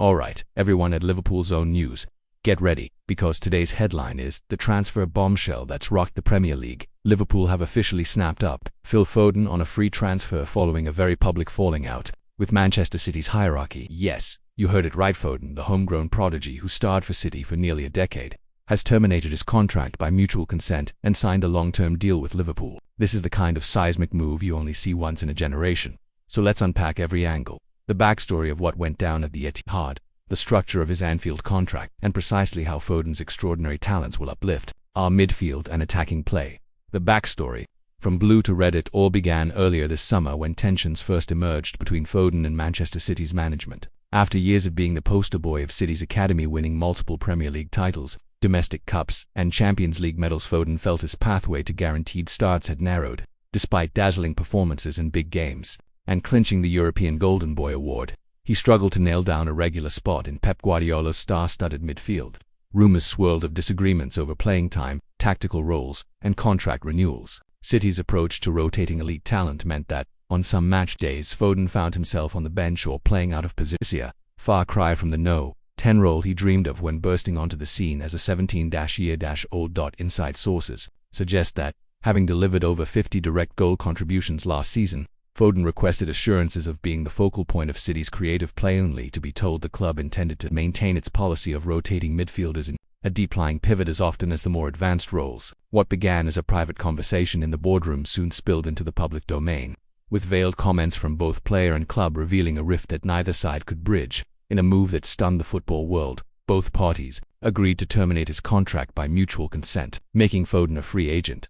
Alright, everyone at Liverpool's Own News, get ready, because today's headline is the transfer bombshell that's rocked the Premier League. Liverpool have officially snapped up Phil Foden on a free transfer following a very public falling out with Manchester City's hierarchy. Yes, you heard it right. Foden, the homegrown prodigy who starred for City for nearly a decade, has terminated his contract by mutual consent and signed a long-term deal with Liverpool. This is the kind of seismic move you only see once in a generation. So let's unpack every angle. The backstory of what went down at the Etihad, the structure of his Anfield contract, and precisely how Foden's extraordinary talents will uplift our midfield and attacking play. The backstory. From blue to red, it all began earlier this summer when tensions first emerged between Foden and Manchester City's management. After years of being the poster boy of City's academy, winning multiple Premier League titles, domestic cups, and Champions League medals, Foden felt his pathway to guaranteed starts had narrowed. Despite dazzling performances in big games and clinching the European Golden Boy award, he struggled to nail down a regular spot in Pep Guardiola's star-studded midfield. Rumors swirled of disagreements over playing time, tactical roles, and contract renewals. City's approach to rotating elite talent meant that, on some match days, Foden found himself on the bench or playing out of position, far cry from the no-10 role he dreamed of when bursting onto the scene as a 17-year-old. Inside sources suggest that, having delivered over 50 direct goal contributions last season, Foden requested assurances of being the focal point of City's creative play, only to be told the club intended to maintain its policy of rotating midfielders in a deep-lying pivot as often as the more advanced roles. What began as a private conversation in the boardroom soon spilled into the public domain, with veiled comments from both player and club revealing a rift that neither side could bridge. In a move that stunned the football world, both parties agreed to terminate his contract by mutual consent, making Foden a free agent.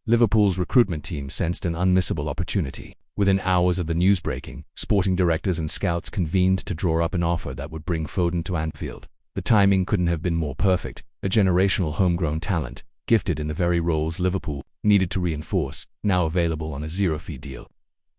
Liverpool's recruitment team sensed an unmissable opportunity. Within hours of the news breaking, sporting directors and scouts convened to draw up an offer that would bring Foden to Anfield. The timing couldn't have been more perfect. A generational homegrown talent, gifted in the very roles Liverpool needed to reinforce, now available on a zero-fee deal.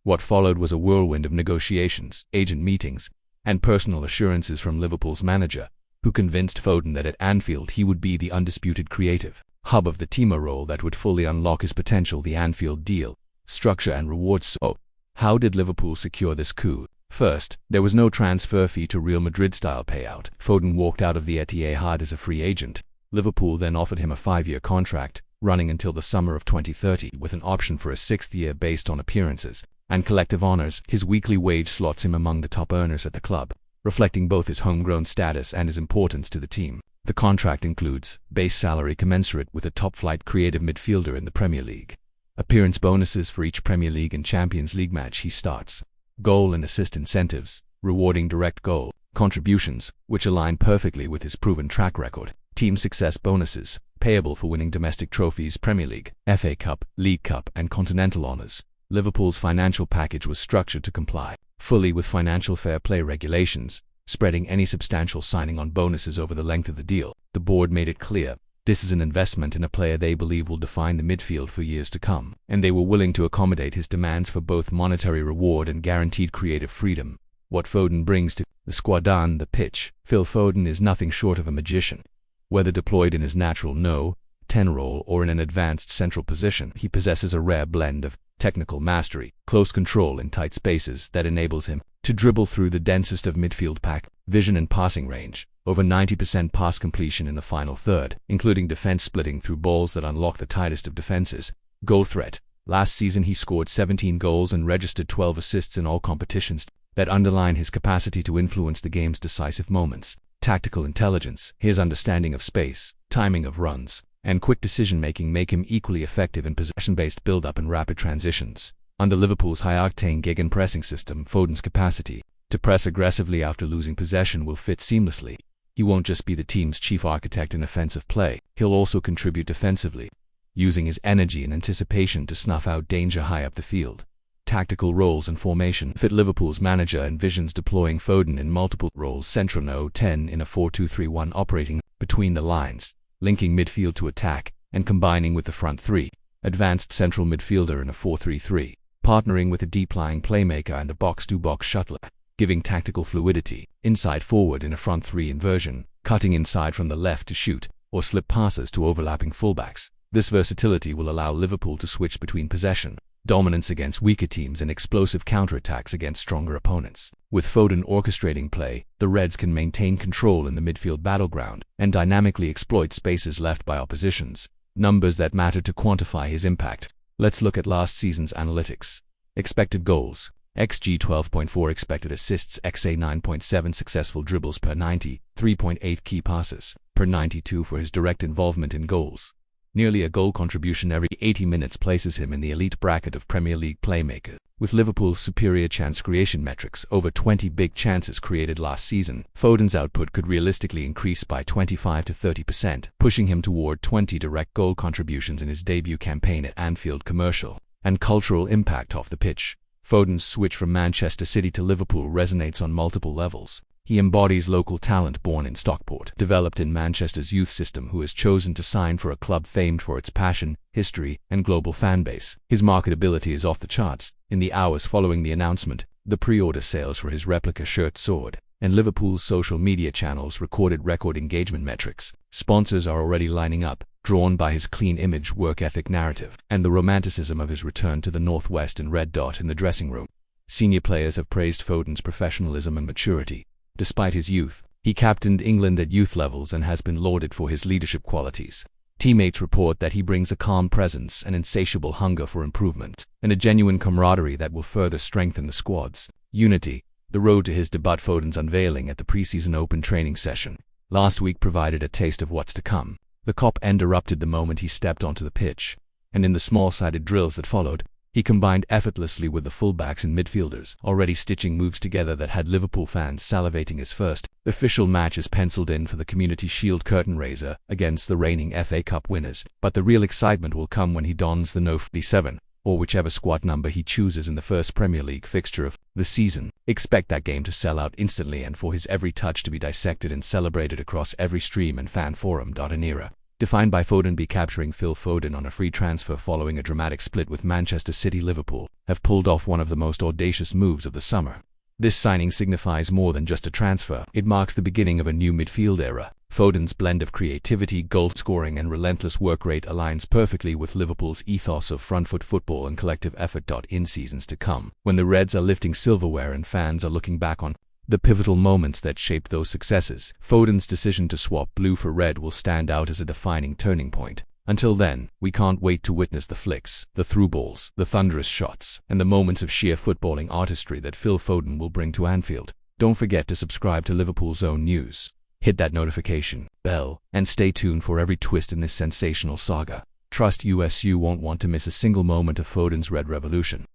What followed was a whirlwind of negotiations, agent meetings, and personal assurances from Liverpool's manager, who convinced Foden that at Anfield he would be the undisputed creative hub of the team, a role that would fully unlock his potential. The Anfield deal, structure and rewards. So, how did Liverpool secure this coup? First, there was no transfer fee to Real Madrid-style payout. Foden walked out of the Etihad as a free agent. Liverpool then offered him a 5-year contract, running until the summer of 2030, with an option for a 6th year based on appearances and collective honors. His weekly wage slots him among the top earners at the club, reflecting both his homegrown status and his importance to the team. The contract includes base salary commensurate with a top-flight creative midfielder in the Premier League, appearance bonuses for each Premier League and Champions League match he starts, goal and assist incentives, rewarding direct goal contributions, which align perfectly with his proven track record, team success bonuses, payable for winning domestic trophies, Premier League, FA Cup, League Cup, and Continental honors. Liverpool's financial package was structured to comply fully with financial fair play regulations, spreading any substantial signing on bonuses over the length of the deal. The board made it clear this is an investment in a player they believe will define the midfield for years to come, and they were willing to accommodate his demands for both monetary reward and guaranteed creative freedom. What Foden brings to the squad on the pitch. Phil Foden is nothing short of a magician. Whether deployed in his natural no-10 role or in an advanced central position, he possesses a rare blend of technical mastery, close control in tight spaces that enables him to dribble through the densest of midfield pack, vision and passing range, over 90% pass completion in the final third, including defense splitting through balls that unlock the tightest of defenses, goal threat. Last season he scored 17 goals and registered 12 assists in all competitions that underline his capacity to influence the game's decisive moments. Tactical intelligence, his understanding of space, timing of runs, and quick decision-making make him equally effective in possession-based build-up and rapid transitions. Under Liverpool's high-octane gegenpressing system, Foden's capacity to press aggressively after losing possession will fit seamlessly. He won't just be the team's chief architect in offensive play, he'll also contribute defensively, using his energy and anticipation to snuff out danger high up the field. Tactical roles and formation fit. Liverpool's manager envisions deploying Foden in multiple roles: central no-10 in a 4-2-3-1, operating between the lines, linking midfield to attack, and combining with the front three; advanced central midfielder in a 4-3-3, partnering with a deep-lying playmaker and a box-to-box shuttler, giving tactical fluidity; inside forward in a front three inversion, cutting inside from the left to shoot or slip passes to overlapping fullbacks. This versatility will allow Liverpool to switch between possession, dominance against weaker teams and explosive counterattacks against stronger opponents. With Foden orchestrating play, the Reds can maintain control in the midfield battleground and dynamically exploit spaces left by oppositions, numbers that matter to quantify his impact. Let's look at last season's analytics. Expected goals. XG 12.4, expected assists, XA 9.7, successful dribbles per 90, 3.8 key passes per 92 for his direct involvement in goals. Nearly a goal contribution every 80 minutes places him in the elite bracket of Premier League playmakers. With Liverpool's superior chance creation metrics, over 20 big chances created last season, Foden's output could realistically increase by 25 to 30%, pushing him toward 20 direct goal contributions in his debut campaign at Anfield. Commercial and cultural impact off the pitch. Foden's switch from Manchester City to Liverpool resonates on multiple levels. He embodies local talent born in Stockport, developed in Manchester's youth system, who has chosen to sign for a club famed for its passion, history, and global fan base. His marketability is off the charts. In the hours following the announcement, the pre-order sales for his replica shirt soared, and Liverpool's social media channels recorded record engagement metrics. Sponsors are already lining up, drawn by his clean image, work ethic narrative, and the romanticism of his return to the Northwest and red dot in the dressing room. Senior players have praised Foden's professionalism and maturity. Despite his youth, he captained England at youth levels and has been lauded for his leadership qualities. Teammates report that he brings a calm presence, an insatiable hunger for improvement, and a genuine camaraderie that will further strengthen the squad's unity. The road to his debut. Foden's unveiling at the preseason open training session last week provided a taste of what's to come. The cop end erupted the moment he stepped onto the pitch, and in the small-sided drills that followed, he combined effortlessly with the fullbacks and midfielders, already stitching moves together that had Liverpool fans salivating. His first official match is penciled in for the Community Shield curtain raiser against the reigning FA Cup winners, but the real excitement will come when he dons the No. 57, or whichever squad number he chooses in the first Premier League fixture of the season. Expect that game to sell out instantly and for his every touch to be dissected and celebrated across every stream and fan forum. An era defined by Foden be capturing Phil Foden on a free transfer following a dramatic split with Manchester City. Liverpool have pulled off one of the most audacious moves of the summer. This signing signifies more than just a transfer. It marks the beginning of a new midfield era. Foden's blend of creativity, goal scoring, and relentless work rate aligns perfectly with Liverpool's ethos of front-foot football and collective effort. In seasons to come, when the Reds are lifting silverware and fans are looking back on the pivotal moments that shaped those successes, Foden's decision to swap blue for red will stand out as a defining turning point. Until then, we can't wait to witness the flicks, the through balls, the thunderous shots, and the moments of sheer footballing artistry that Phil Foden will bring to Anfield. Don't forget to subscribe to Liverpool's Own News. Hit that notification bell and stay tuned for every twist in this sensational saga. Trust us, you won't want to miss a single moment of Foden's Red Revolution.